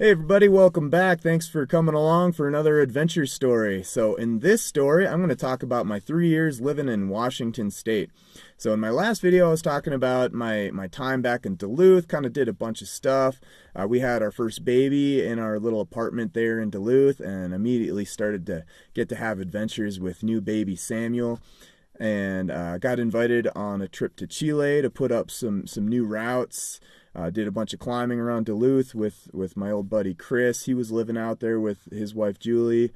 Hey everybody, welcome back. Thanks for coming along for another adventure story. So in this story, I'm going to talk about my 3 years living in Washington State. So in my last video, I was talking about my time back in Duluth, kind of did a bunch of stuff. We had our first baby in our little apartment there in Duluth and immediately started to get to have adventures with new baby Samuel. And got invited on a trip to Chile to put up some new routes. Did a bunch of climbing around Duluth with my old buddy Chris. He was living out there with his wife Julie,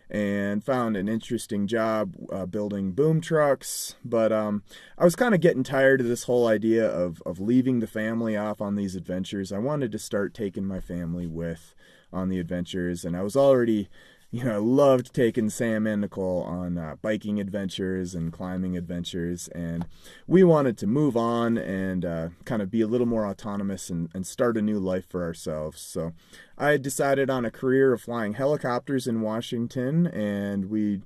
and found an interesting job building boom trucks. But I was kind of getting tired of this whole idea of leaving the family off on these adventures. I wanted to start taking my family with on the adventures, and I was already I loved taking Sam and Nicole on biking adventures and climbing adventures, and we wanted to move on and kind of be a little more autonomous and start a new life for ourselves. So I decided on a career of flying helicopters in Washington, and we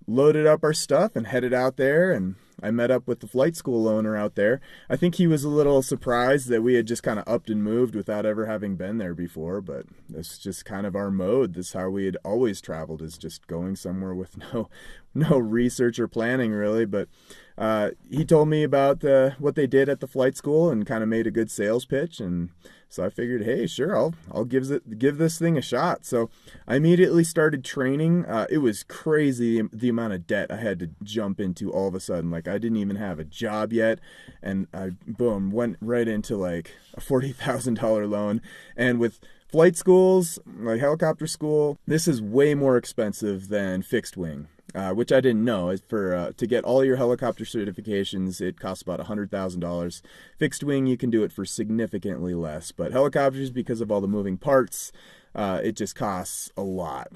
loaded up our stuff and headed out there, and I met up with the flight school owner out there. I think he was a little surprised that we had just kind of upped and moved without ever having been there before, but that's just kind of our mode. This is how we had always traveled, is just going somewhere with no research or planning really. But he told me about what they did at the flight school and kind of made a good sales pitch, and so I figured, hey, sure, I'll give this thing a shot. So I immediately started training. It was crazy the amount of debt I had to jump into all of a sudden. Like, I didn't even have a job yet, and I went right into like a $40,000 loan. And with flight schools, like helicopter school, this is way more expensive than fixed wing. Which I didn't know. To get all your helicopter certifications, it costs about $100,000. Fixed wing, you can do it for significantly less. But helicopters, because of all the moving parts, it just costs a lot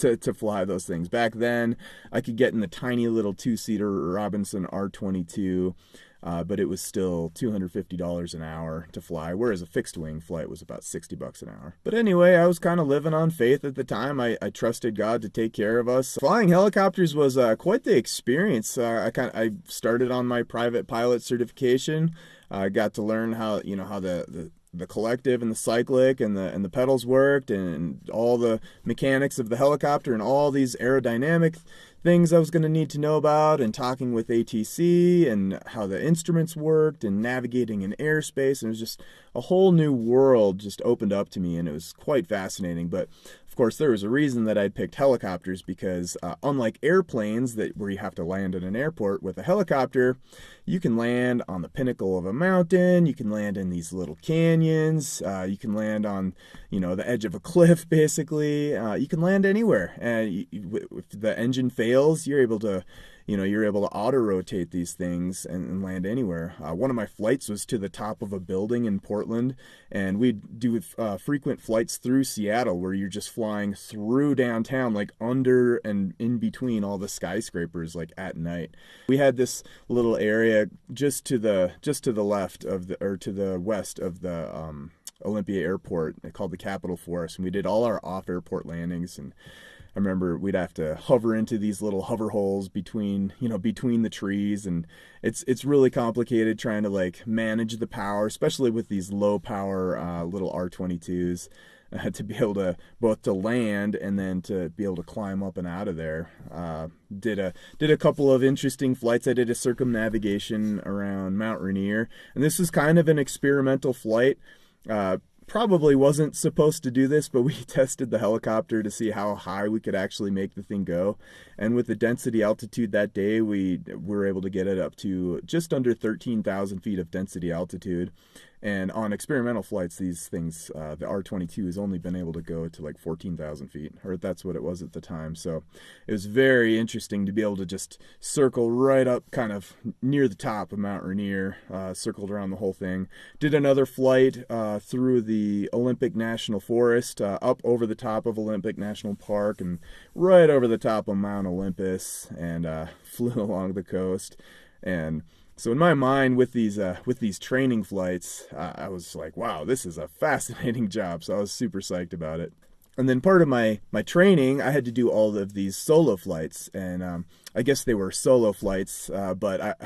to fly those things. Back then, I could get in the tiny little two-seater Robinson R22, but it was still $250 an hour to fly, whereas a fixed wing flight was about $60 an hour. But anyway, I was kind of living on faith at the time. I trusted God to take care of us. Flying helicopters was quite the experience. I started on my private pilot certification. I got to learn how the collective and the cyclic and the pedals worked, and all the mechanics of the helicopter and all these aerodynamic things I was going to need to know about, and talking with ATC and how the instruments worked and navigating in airspace. And it was just a whole new world just opened up to me, and it was quite fascinating. But of course, there was a reason that I picked helicopters, because unlike airplanes where you have to land at an airport, with a helicopter, you can land on the pinnacle of a mountain, you can land in these little canyons, you can land on the edge of a cliff, basically. You can land anywhere, and if the engine fails, you're able to auto rotate these things and land anywhere. One of my flights was to the top of a building in Portland, and we'd do frequent flights through Seattle, where you're just flying through downtown, like under and in between all the skyscrapers, like at night. We had this little area just to the left to the west of the Olympia airport, called the Capitol Forest, and we did all our off-airport landings. And I remember we'd have to hover into these little hover holes between the trees, and it's really complicated trying to like manage the power, especially with these low power little R22s, to be able to both to land and then to be able to climb up and out of there. Did a couple of interesting flights. I did a circumnavigation around Mount Rainier, and this was kind of an experimental flight. Probably wasn't supposed to do this, but we tested the helicopter to see how high we could actually make the thing go. And with the density altitude that day, we were able to get it up to just under 13,000 feet of density altitude. And on experimental flights, these things, the R22 has only been able to go to like 14,000 feet, or that's what it was at the time. So it was very interesting to be able to just circle right up kind of near the top of Mount Rainier, circled around the whole thing. Did another flight through the Olympic National Forest, up over the top of Olympic National Park, and right over the top of Mount Olympus, and flew along the coast. And so in my mind, with these training flights, I was like, wow, this is a fascinating job. So I was super psyched about it. And then part of my training, I had to do all of these solo flights, and I guess they were solo flights, but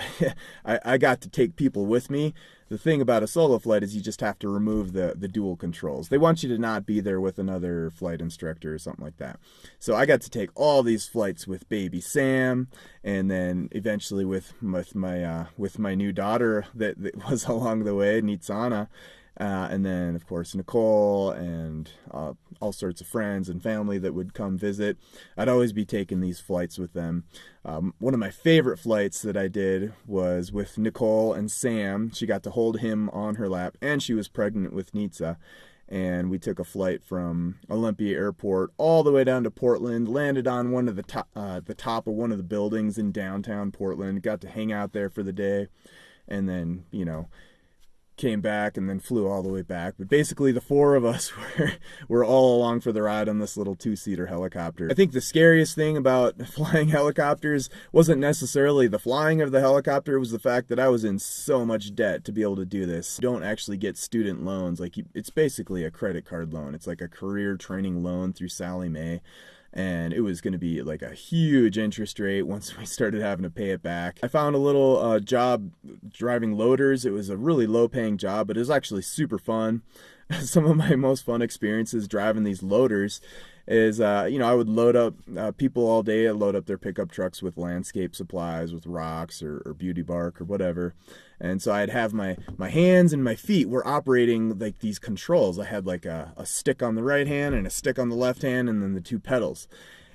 I got to take people with me. the thing about a solo flight is you just have to remove the dual controls. They want you to not be there with another flight instructor or something like that. So I got to take all these flights with baby Sam, and then eventually with my new daughter that was along the way, Nitzana. And then, of course, Nicole and all sorts of friends and family that would come visit. I'd always be taking these flights with them. One of my favorite flights that I did was with Nicole and Sam. She got to hold him on her lap, and she was pregnant with Nitza. And we took a flight from Olympia Airport all the way down to Portland, landed on one of the top of one of the buildings in downtown Portland, got to hang out there for the day, and then, came back and then flew all the way back. But basically the four of us were all along for the ride on this little 2-seater helicopter. I think the scariest thing about flying helicopters wasn't necessarily the flying of the helicopter, it was the fact that I was in so much debt to be able to do this. You don't actually get student loans. It's basically a credit card loan. It's like a career training loan through Sallie Mae. And it was going to be like a huge interest rate once we started having to pay it back. I found a little job driving loaders. It was a really low-paying job, but it was actually super fun. Some of my most fun experiences driving these loaders is, I would load up people all day. I'd load up their pickup trucks with landscape supplies, with rocks or beauty bark or whatever. And so I'd have my hands and my feet were operating like these controls. I had like a stick on the right hand and a stick on the left hand and then the two pedals.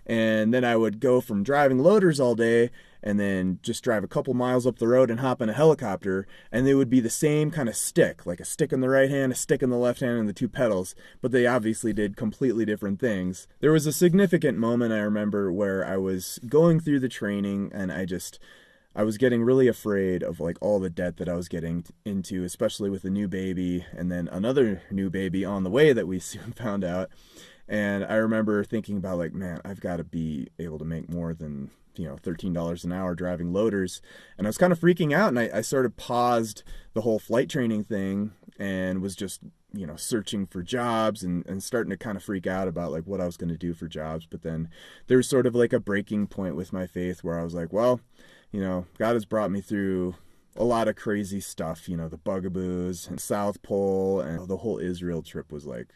And then I would go from driving loaders all day and then just drive a couple miles up the road and hop in a helicopter, and they would be the same kind of stick, like a stick in the right hand, a stick in the left hand, and the two pedals, but they obviously did completely different things. There was a significant moment I remember where I was going through the training and I was getting really afraid of like all the debt that I was getting into, especially with a new baby and then another new baby on the way that we soon found out. And I remember thinking about like, man, I've got to be able to make more than, $13 an hour driving loaders. And I was kind of freaking out, and I sort of paused the whole flight training thing and was just, searching for jobs and starting to kind of freak out about like what I was going to do for jobs. But then there's sort of like a breaking point with my faith where I was like, well, God has brought me through a lot of crazy stuff, the bugaboos and South Pole, and the whole Israel trip was like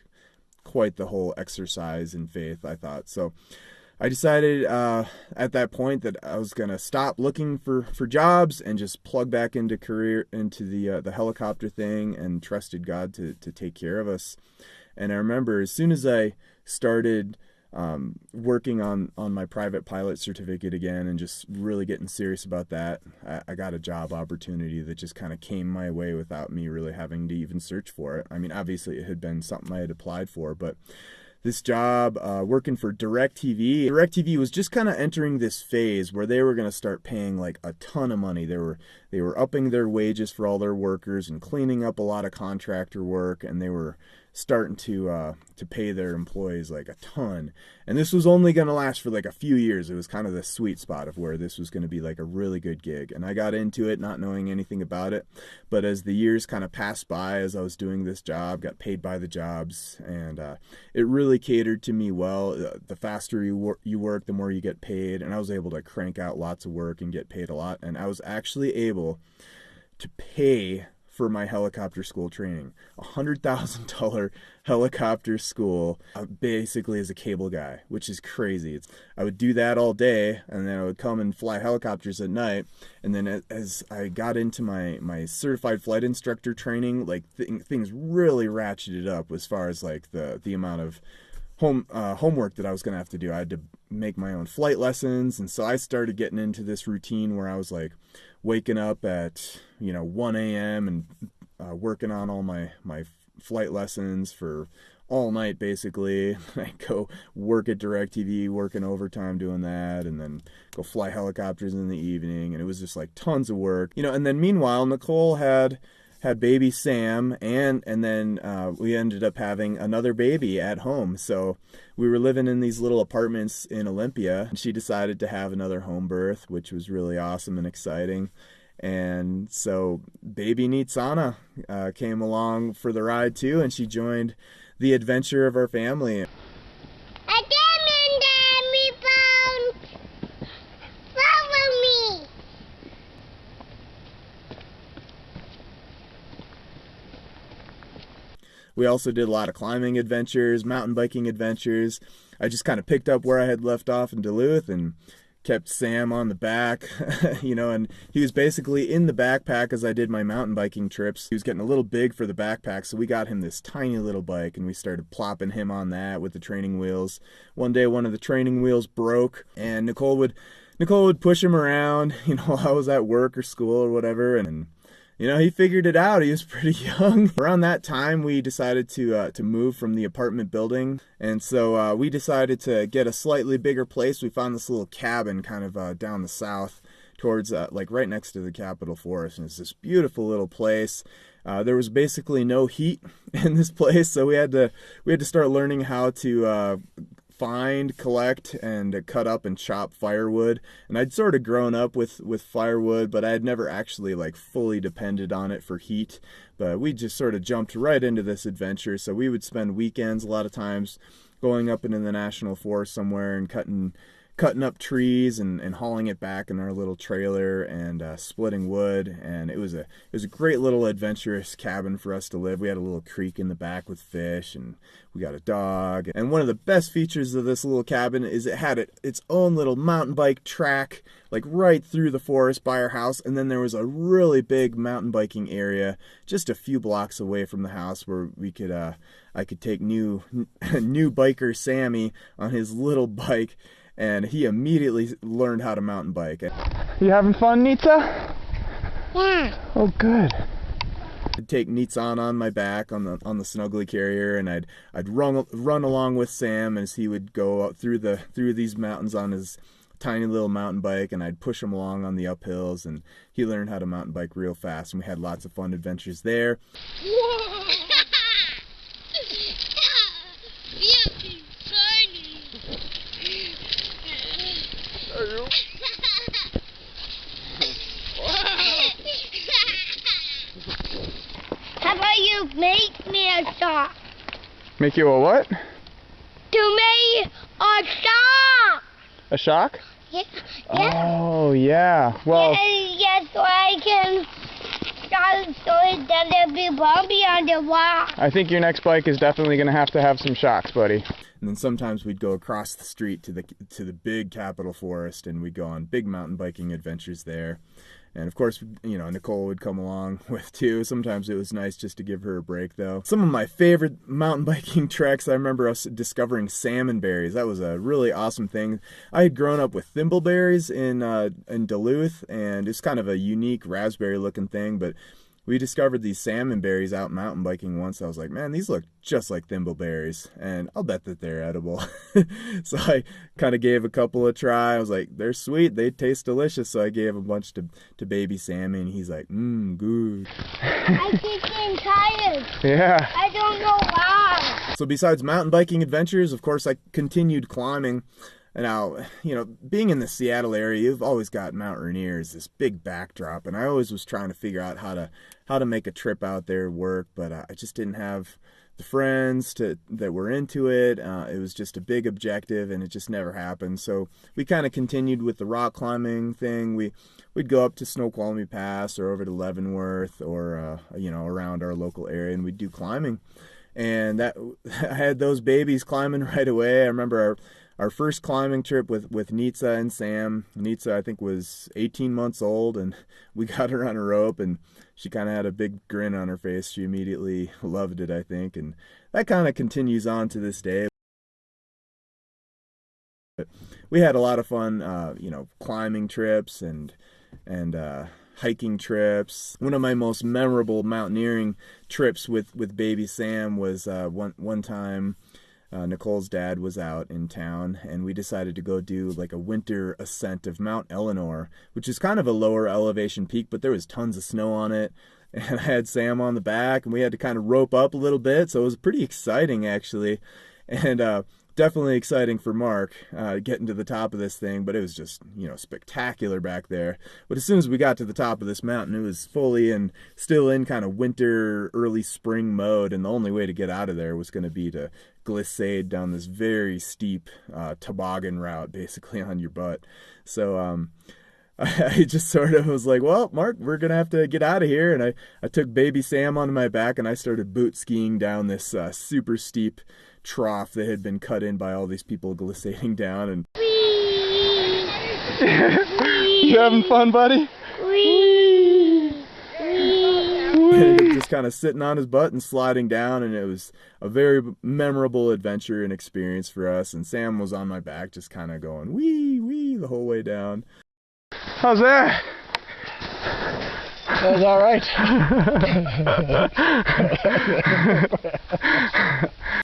quite the whole exercise in faith, I thought. So I decided at that point that I was going to stop looking for jobs and just plug back into the helicopter thing, and trusted God to take care of us. And I remember as soon as I started working on my private pilot certificate again and just really getting serious about that, I got a job opportunity that just kind of came my way without me really having to even search for it. I mean, obviously it had been something I had applied for, but this job working for DirecTV was just kind of entering this phase where they were going to start paying like a ton of money. They were upping their wages for all their workers and cleaning up a lot of contractor work, and they were starting to pay their employees like a ton. And this was only going to last for like a few years. It was kind of the sweet spot of where this was going to be like a really good gig. And I got into it not knowing anything about it. But as the years kind of passed by, as I was doing this job, got paid by the jobs, and it really catered to me well. The faster you work, the more you get paid. And I was able to crank out lots of work and get paid a lot. And I was actually able to pay for my helicopter school training. $100,000 helicopter school, basically as a cable guy, which is crazy. I would do that all day, and then I would come and fly helicopters at night. And then as I got into my certified flight instructor training, like things really ratcheted up as far as like the amount of homework that I was going to have to do. I had to make my own flight lessons, and so I started getting into this routine where I was like waking up at 1 a.m. and working on all my flight lessons for all night basically. I go work at DirecTV, working overtime doing that, and then go fly helicopters in the evening, and it was just like tons of work, and then meanwhile Nicole had baby Sam, and then we ended up having another baby at home. So we were living in these little apartments in Olympia, and she decided to have another home birth, which was really awesome and exciting. And so baby Nitzana came along for the ride too, and she joined the adventure of our family. We also did a lot of climbing adventures, mountain biking adventures. I just kind of picked up where I had left off in Duluth and kept Sam on the back, and he was basically in the backpack as I did my mountain biking trips. He was getting a little big for the backpack, so we got him this tiny little bike, and we started plopping him on that with the training wheels. One day, one of the training wheels broke, and Nicole would push him around, while I was at work or school or whatever, and he figured it out. He was pretty young. Around that time, we decided to move from the apartment building, and so we decided to get a slightly bigger place. We found this little cabin kind of down the south towards, like right next to the Capitol Forest, and it's this beautiful little place. There was basically no heat in this place, so we had to start learning how to find, collect, and cut up and chop firewood. And I'd sort of grown up with firewood, but I had never actually like fully depended on it for heat. But we just sort of jumped right into this adventure. So we would spend weekends a lot of times going up into the national forest somewhere and cutting up trees and hauling it back in our little trailer and splitting wood. And it was a great little adventurous cabin for us to live. We had a little creek in the back with fish, and we got a dog. And one of the best features of this little cabin is it had its own little mountain bike track, like right through the forest by our house. And then there was a really big mountain biking area just a few blocks away from the house where we could I could take new biker Sammy on his little bike, and he immediately learned how to mountain bike. You having fun, Nitsa? Yeah. Oh, good. I'd take Nitzana on my back on the snuggly carrier, and I'd run along with Sam as he would go up through these mountains on his tiny little mountain bike, and I'd push him along on the uphills, and he learned how to mountain bike real fast, and we had lots of fun adventures there. How about you make me a sock? Make you a what? To make a sock! A shock? Yeah. Oh, yeah. Well, Yes, so I can start so it doesn't be bumpy on the wall. I think your next bike is definitely going to have some shocks, buddy. And then sometimes we'd go across the street to the big Capitol Forest, and we'd go on big mountain biking adventures there. And of course, Nicole would come along with too. Sometimes it was nice just to give her a break, though. Some of my favorite mountain biking treks, I remember us discovering salmon berries. That was a really awesome thing. I had grown up with thimbleberries in Duluth, and it's kind of a unique raspberry-looking thing, but we discovered these salmon berries out mountain biking once. I was like, man, these look just like thimbleberries, and I'll bet that they're edible. So I kind of gave a couple a try. I was like, they're sweet, they taste delicious. So I gave a bunch to baby Sammy, and he's like, good. I keep getting tired. Yeah. I don't know why. So besides mountain biking adventures, of course, I continued climbing. And now, being in the Seattle area, you've always got Mount Rainier as this big backdrop, and I always was trying to figure out how to make a trip out there work, but I just didn't have the friends that were into it. It was just a big objective, and it just never happened. So we kind of continued with the rock climbing thing. We'd go up to Snoqualmie Pass or over to Leavenworth or around our local area, and we'd do climbing. And I had those babies climbing right away. I remember our first climbing trip with Nitsa and Sam. Nitsa, I think, was 18 months old, and we got her on a rope, and she kind of had a big grin on her face. She immediately loved it, I think, and that kind of continues on to this day. But we had a lot of fun, climbing trips and hiking trips. One of my most memorable mountaineering trips with baby Sam was one time. Nicole's dad was out in town, and we decided to go do like a winter ascent of Mount Eleanor, which is kind of a lower elevation peak, but there was tons of snow on it. And I had Sam on the back, and we had to kind of rope up a little bit, so it was pretty exciting, actually. And definitely exciting for Mark getting to the top of this thing, but it was just, spectacular back there. But as soon as we got to the top of this mountain, it was fully and still in kind of winter, early spring mode, and the only way to get out of there was going to be to glissade down this very steep toboggan route, basically on your butt. So I just sort of was like, well, Mark, we're going to have to get out of here. And I took baby Sam on my back and I started boot skiing down this super steep trough that had been cut in by all these people glissading down. And You having fun, buddy? ended up just kind of sitting on his butt and sliding down, and it was a very memorable adventure and experience for us. And Sam was on my back just kind of going wee wee the whole way down. How's that? That was all right.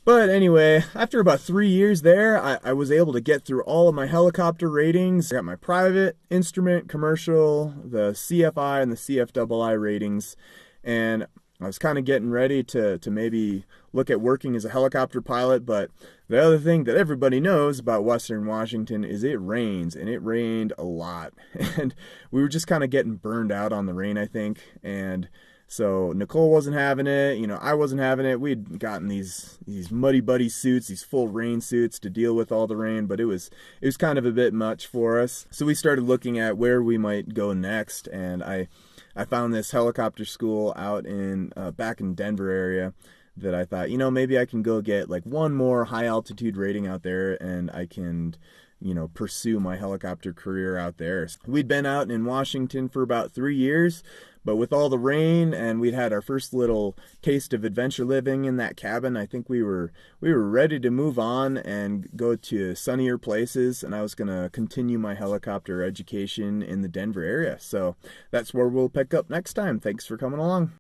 But anyway, after about 3 years there, I was able to get through all of my helicopter ratings. I got my private, instrument, commercial, the CFI and the CFII ratings, and I was kind of getting ready to maybe look at working as a helicopter pilot. But the other thing that everybody knows about Western Washington is it rains, and it rained a lot. And we were just kind of getting burned out on the rain, I think. And so Nicole wasn't having it, you know, I wasn't having it. We'd gotten these muddy buddy suits, these full rain suits to deal with all the rain, but it was kind of a bit much for us. So we started looking at where we might go next, and I found this helicopter school out in back in Denver area that I thought, you know, maybe I can go get like one more high altitude rating out there, and I can, you know, pursue my helicopter career out there. We'd been out in Washington for about 3 years, but with all the rain, and we'd had our first little taste of adventure living in that cabin, I think we were ready to move on and go to sunnier places, and I was going to continue my helicopter education in the Denver area. So that's where we'll pick up next time. Thanks for coming along.